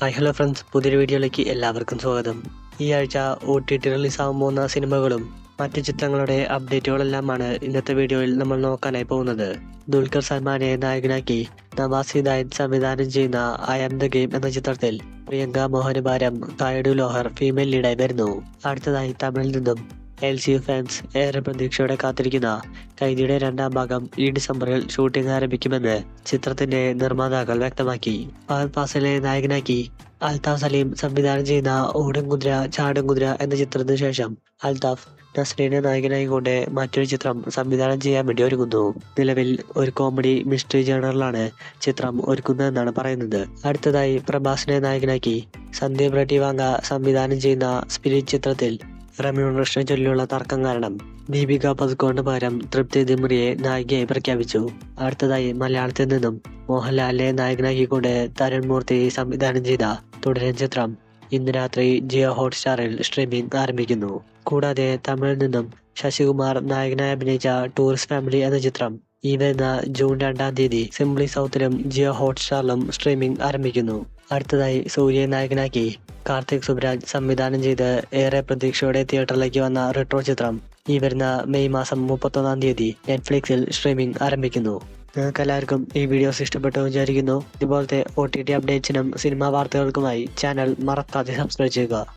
Hi hello friends, പുതിയൊരു വീഡിയോയിലേക്ക് എല്ലാവർക്കും സ്വാഗതം. ഈ ആഴ്ച OTT റിലീസാകാൻ പോകുന്ന സിനിമകളും മറ്റു ചിത്രങ്ങളുടെ അപ്ഡേറ്റുകളെല്ലാമാണ് ഇന്നത്തെ വീഡിയോയിൽ നമ്മൾ നോക്കാനായി പോകുന്നത്. ദുൽഖർ സൽമാനെ നായകനാക്കി നവാസ് ഹിദായത് സംവിധാനം ചെയ്യുന്ന ഐ ആം ദ ഗെയിം എന്ന ചിത്രത്തിൽ പ്രിയങ്ക മോഹനബാരം, കായഡു ലോഹർ ഫീമെയിൽ ലീഡായി വരുന്നു. അടുത്തതായി തമിഴിൽ നിന്നും LCU ഫാൻസ് ഏറെ പ്രതീക്ഷയോടെ കാത്തിരിക്കുന്ന കൈദിയുടെ രണ്ടാം ഭാഗം ഈ ഡിസംബറിൽ ഷൂട്ടിംഗ് ആരംഭിക്കുമെന്ന് ചിത്രത്തിന്റെ നിർമ്മാതാക്കൾ വ്യക്തമാക്കി. ഫഹദ് ഫാസിലിനെ നായകനാക്കി അൽതാഫ് സലീം സംവിധാനം ചെയ്യുന്ന ഓടും കുതിര ചാടും കുതിര എന്ന ചിത്രത്തിന് ശേഷം അൽതാഫ് നസ്രീനെ നായകനായിക്കൊണ്ട് മറ്റൊരു ചിത്രം സംവിധാനം ചെയ്യാൻ വേണ്ടി ഒരുങ്ങുന്നു. നിലവിൽ ഒരു കോമഡി മിസ്റ്ററി ജേണറിലാണ് ചിത്രം ഒരുക്കുന്നതെന്നാണ് പറയുന്നത്. അടുത്തതായി പ്രഭാസിനെ നായകനാക്കി സന്ദീപ് റെഡ്ഡി വാങ്ക സംവിധാനം ചെയ്യുന്ന സ്പിരിറ്റ് ചിത്രത്തിൽ റെമ്യൂണറേഷനെ ചൊല്ലിയുള്ള തർക്കം കാരണം ദീപിക പദുക്കോണിന് പകരം തൃപ്തി ദിമ്രിയെ നായികയായി പ്രഖ്യാപിച്ചു. അടുത്തതായി മലയാളത്തിൽ നിന്നും മോഹൻലാലിനെ നായകനാക്കിക്കൊണ്ട് തരുൺ മൂർത്തി സംവിധാനം ചെയ്ത തുടരൻ ചിത്രം ഇന്ന് രാത്രി ജിയോ ഹോട്ട്സ്റ്റാറിൽ സ്ട്രീമിംഗ് ആരംഭിക്കുന്നു. കൂടാതെ തമിഴിൽ നിന്നും ശശികുമാർ നായകനായി അഭിനയിച്ച ടൂറിസ്റ്റ് ഫാമിലി എന്ന ചിത്രം ഈ വരുന്ന ജൂൺ 2-ാം തീയതി സിംപ്ലി സൗത്തിലും ജിയോ ഹോട്ട്സ്റ്റാറിലും സ്ട്രീമിംഗ് ആരംഭിക്കുന്നു. അടുത്തതായി സൂര്യയെ നായകനാക്കി കാർത്തിക് സുബ്രാജ് സംവിധാനം ചെയ്ത് ഏറെ പ്രതീക്ഷയോടെ തിയേറ്ററിലേക്ക് വന്ന റെട്രോ ചിത്രം ഈ വരുന്ന മെയ് മാസം 31-ാം തീയതി നെറ്റ്ഫ്ലിക്സിൽ സ്ട്രീമിംഗ് ആരംഭിക്കുന്നു. നിങ്ങൾക്ക് എല്ലാവർക്കും ഈ വീഡിയോസ് ഇഷ്ടപ്പെട്ടു വിചാരിക്കുന്നു. ഇതുപോലത്തെ OTT അപ്ഡേറ്റ്സിനും സിനിമാ വാർത്തകൾക്കുമായി ചാനൽ മറക്കാതെ സബ്സ്ക്രൈബ് ചെയ്യുക.